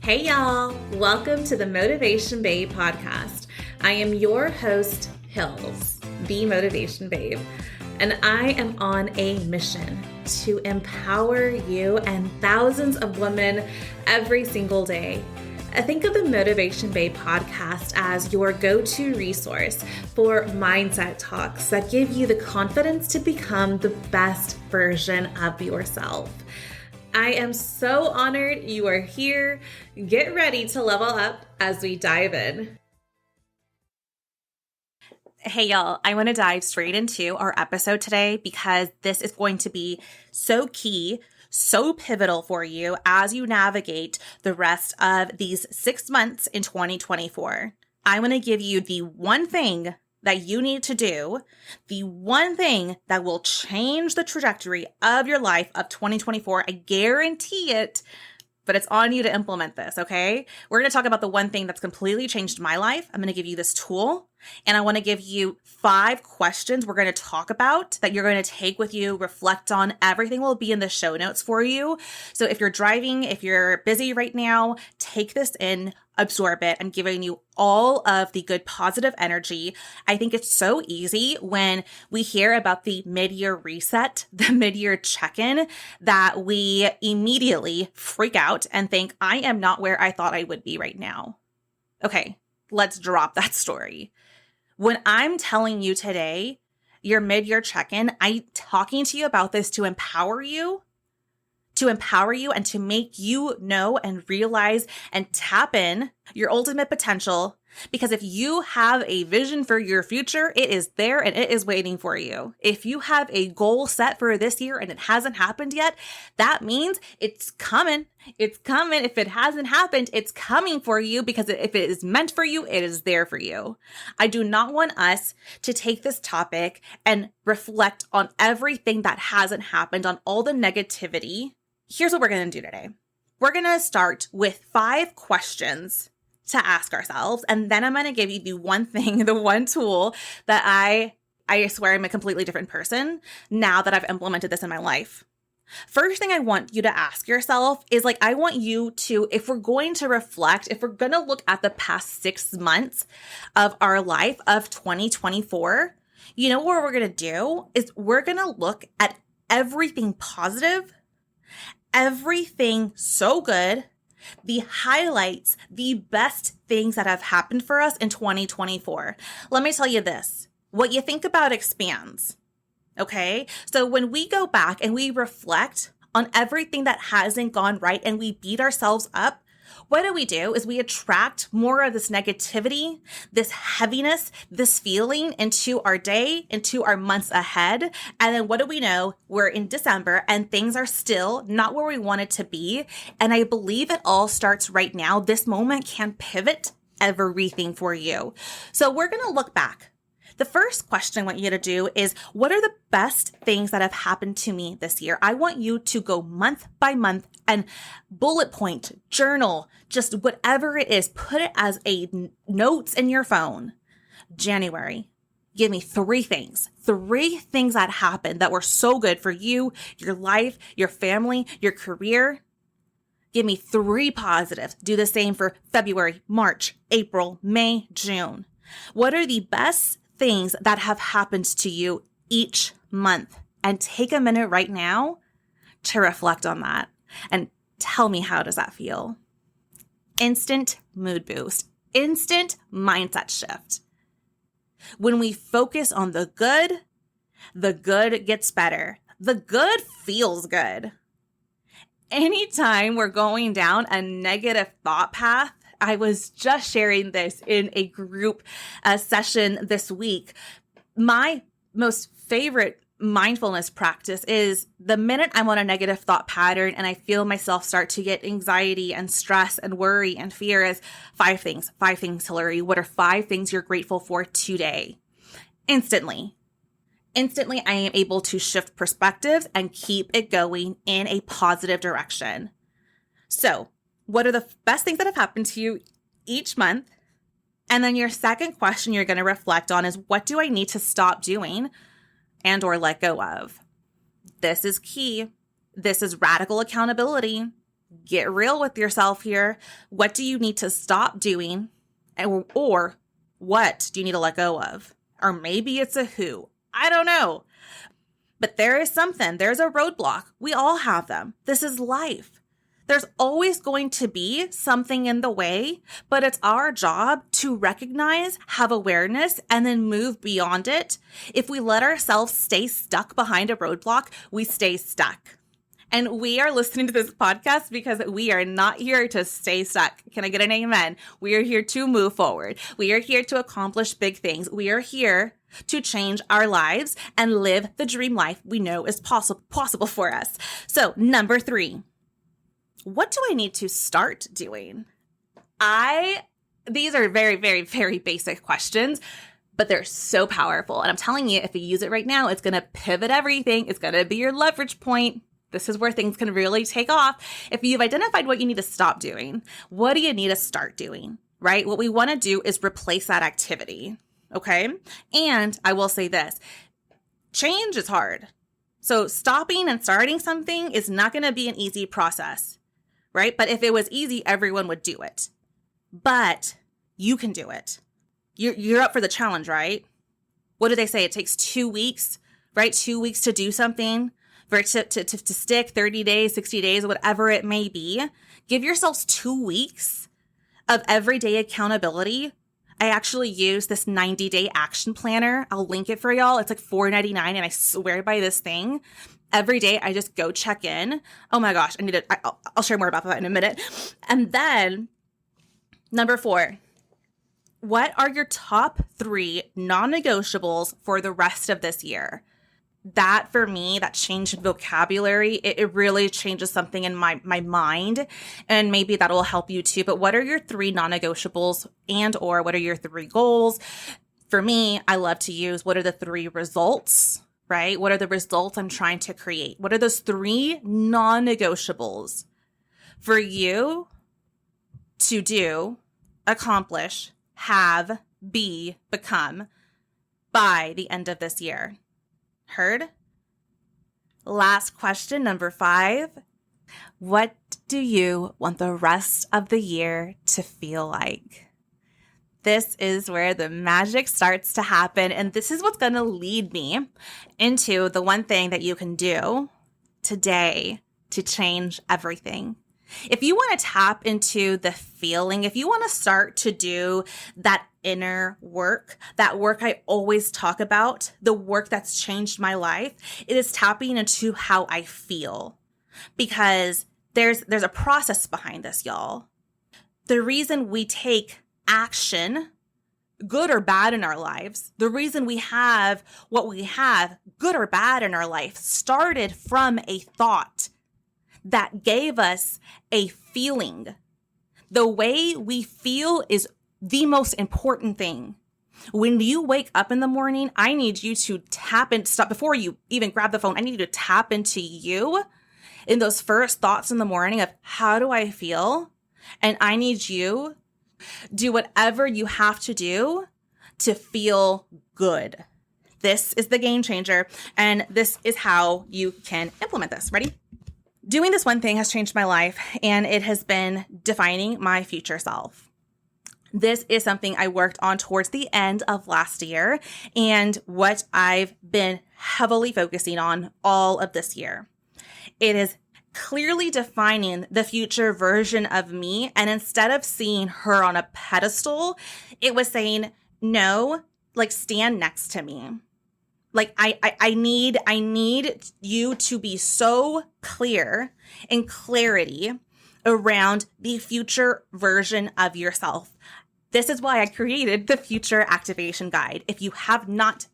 Hey y'all, welcome to the Motivation Babe podcast. I am your host, Hills, the Motivation Babe, and I am on a mission to empower you and thousands of women every single day. Think of the Motivation Babe podcast as your go-to resource for mindset talks that give you the confidence to become the best version of yourself. I am so honored you are here. Get ready to level up as we dive in. Hey y'all, I want to dive straight into our episode today because this is going to be so key, so pivotal for you as you navigate the rest of these 6 months in 2024. I want to give you the one thing that you need to do, the one thing that will change the trajectory of your life of 2024. I guarantee it, but it's on you to implement this, okay? We're going to talk about the one thing that's completely changed my life. I'm going to give you this tool, and I want to give you 5 questions we're going to talk about that you're going to take with you, reflect on. Everything will be in the show notes for you. So if you're driving, if you're busy right now, take this in, absorb it. I'm giving you all of the good positive energy. I think it's so easy when we hear about the mid-year reset, the mid-year check-in, that we immediately freak out and think, I am not where I thought I would be right now. Okay, let's drop that story. When I'm telling you today, your mid-year check-in, I'm talking to you about this to empower you and to make you know and realize and tap in your ultimate potential. Because if you have a vision for your future, it is there and it is waiting for you. If you have a goal set for this year and it hasn't happened yet, that means it's coming. It's coming. If it hasn't happened, it's coming for you, because if it is meant for you, it is there for you. I do not want us to take this topic and reflect on everything that hasn't happened, on all the negativity. Here's what we're going to do today. We're going to start with 5 questions to ask ourselves. And then I'm going to give you the one thing, the one tool that I swear I'm a completely different person now that I've implemented this in my life. First thing I want you to ask yourself is, I want you to, if we're going to reflect, if we're going to look at the past 6 months of our life of 2024, you know what we're going to do is we're going to look at everything positive, everything so good, the highlights, the best things that have happened for us in 2024. Let me tell you this, what you think about expands, okay? So when we go back and we reflect on everything that hasn't gone right and we beat ourselves up, what do is we attract more of this negativity, this heaviness, this feeling into our day, into our months ahead. And then what do we know? We're in December and things are still not where we want it to be. And I believe it all starts right now. This moment can pivot everything for you. So we're going to look back. The first question I want you to do is, what are the best things that have happened to me this year? I want you to go month by month and bullet point, journal, just whatever it is, put it as a notes in your phone. January, give me 3 things that happened that were so good for you, your life, your family, your career. Give me 3 positives. Do the same for February, March, April, May, June. What are the best things that have happened to you each month? And take a minute right now to reflect on that and tell me, how does that feel? Instant mood boost, instant mindset shift. When we focus on the good gets better. The good feels good. Anytime we're going down a negative thought path, I was just sharing this in a group session this week. My most favorite mindfulness practice is the minute I'm on a negative thought pattern and I feel myself start to get anxiety and stress and worry and fear, is 5 things. 5 things, Hillary. What are 5 things you're grateful for today? Instantly, I am able to shift perspectives and keep it going in a positive direction. So, what are the best things that have happened to you each month? And then your second question you're going to reflect on is, what do I need to stop doing and or let go of? This is key. This is radical accountability. get real with yourself here. What do you need to stop doing? Or what do you need to let go of? Or maybe it's a who. I don't know. But there is something. There's a roadblock. We all have them. This is life. There's always going to be something in the way, but it's our job to recognize, have awareness, and then move beyond it. If we let ourselves stay stuck behind a roadblock, we stay stuck. And we are listening to this podcast because we are not here to stay stuck. Can I get an amen? We are here to move forward. We are here to accomplish big things. We are here to change our lives and live the dream life we know is possible for us. So, number 3. What do I need to start doing? These are very, very, very basic questions, but they're so powerful. And I'm telling you, if you use it right now, it's going to pivot everything. It's going to be your leverage point. This is where things can really take off. If you've identified what you need to stop doing, what do you need to start doing, right? What we want to do is replace that activity, okay? And I will say this, change is hard. So stopping and starting something is not going to be an easy process. Right? But if it was easy, everyone would do it. But you can do it. You're up for the challenge, right? What do they say? It takes 2 weeks, right? 2 weeks to do something, for it to stick, 30 days, 60 days, whatever it may be. Give yourselves 2 weeks of everyday accountability. I actually use this 90-day action planner. I'll link it for y'all. It's like $4.99, and I swear by this thing. Every day, I just go check in. Oh my gosh, I'll share more about that in a minute. And then, number 4, what are your top 3 non-negotiables for the rest of this year? That, for me, that change in vocabulary, it really changes something in my mind, and maybe that will help you too. But what are your 3 non-negotiables, and or what are your 3 goals? For me, I love to use what are the 3 results, right? What are the results I'm trying to create? What are those 3 non-negotiables for you to do, accomplish, have, be, become by the end of this year? Heard? Last question, number 5. What do you want the rest of the year to feel like? This is where the magic starts to happen. And this is what's going to lead me into the one thing that you can do today to change everything. If you want to tap into the feeling, if you want to start to do that inner work, that work I always talk about, the work that's changed my life, it is tapping into how I feel. Because there's a process behind this, y'all. The reason we take action, good or bad in our lives, the reason we have what we have, good or bad in our life, started from a thought that gave us a feeling. The way we feel is the most important thing. When you wake up in the morning, I need you to stop before you even grab the phone. I need you to tap into you in those first thoughts in the morning of how do I feel? And I need you do whatever you have to do to feel good. This is the game changer, and this is how you can implement this. Ready? Doing this one thing has changed my life, and it has been defining my future self. This is something I worked on towards the end of last year, and what I've been heavily focusing on all of this year. It is clearly defining the future version of me. And instead of seeing her on a pedestal, it was saying, no, like stand next to me. Like I need you to be so clear in clarity around the future version of yourself. This is why I created the Future Activation Guide. If you have not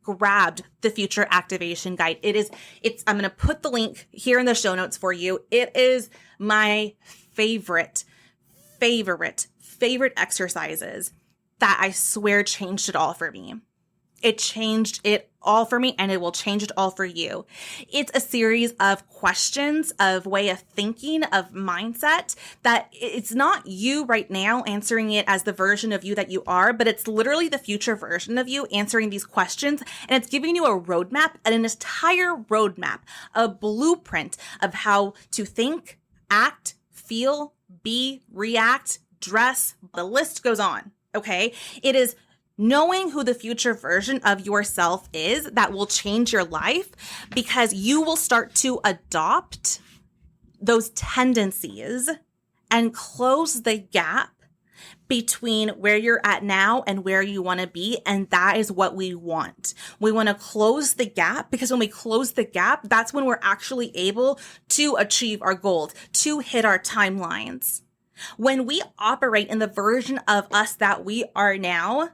grabbed the Future Activation Guide, I'm going to put the link here in the show notes for you. It is my favorite exercises that I swear changed it all for me. It changed it all for me, and it will change it all for you. It's a series of questions, of way of thinking, of mindset, that it's not you right now answering it as the version of you that you are, but it's literally the future version of you answering these questions. And it's giving you a roadmap, and an entire roadmap, a blueprint of how to think, act, feel, be, react, dress, the list goes on, okay? It is knowing who the future version of yourself is that will change your life, because you will start to adopt those tendencies and close the gap between where you're at now and where you want to be. And that is what we want. We want to close the gap, because when we close the gap, that's when we're actually able to achieve our goals, to hit our timelines. When we operate in the version of us that we are now,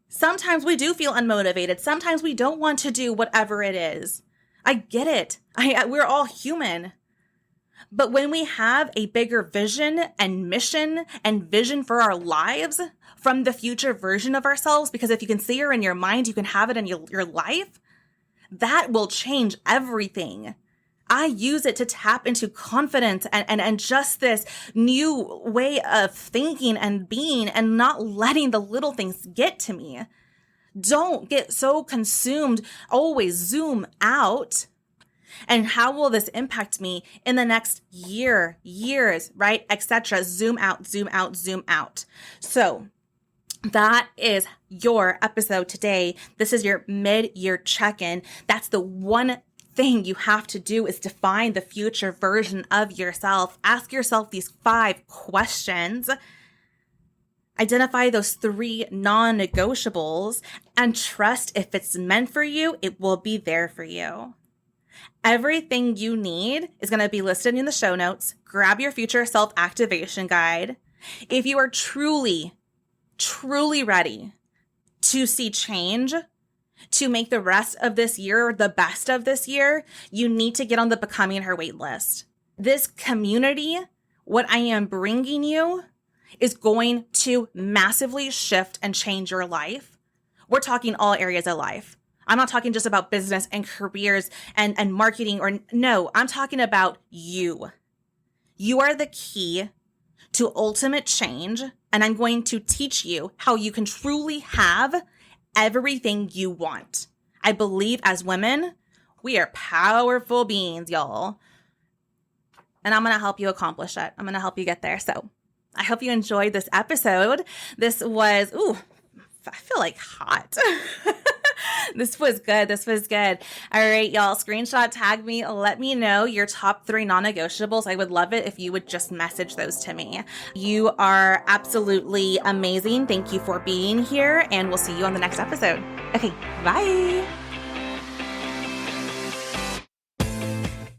sometimes we do feel unmotivated. Sometimes we don't want to do whatever it is. I get it. We're all human. But when we have a bigger vision and mission and vision for our lives from the future version of ourselves, because if you can see her in your mind, you can have it in your life, that will change everything. I use it to tap into confidence and just this new way of thinking and being, and not letting the little things get to me. Don't get so consumed. Always zoom out. And how will this impact me in the next year, years, right? Etc. Zoom out, zoom out, zoom out. So that is your episode today. This is your mid-year check-in. That's the one thing you have to do, is define the future version of yourself. Ask yourself these 5 questions. Identify those 3 non-negotiables, and trust if it's meant for you, it will be there for you. Everything you need is going to be listed in the show notes. Grab your future self-activation guide. If you are truly, truly ready to see change, to make the rest of this year the best of this year, you need to get on the Becoming Her wait list. This community, what I am bringing you, is going to massively shift and change your life. We're talking all areas of life. I'm not talking just about business and careers and marketing, or no, I'm talking about you. You are the key to ultimate change, and I'm going to teach you how you can truly have everything you want. I believe as women, we are powerful beings, y'all. And I'm going to help you accomplish it. I'm going to help you get there. So I hope you enjoyed this episode. This was, I feel like hot. This was good. This was good. All right, y'all. Screenshot, tag me. Let me know your top 3 non-negotiables. I would love it if you would just message those to me. You are absolutely amazing. Thank you for being here, and we'll see you on the next episode. Okay, bye.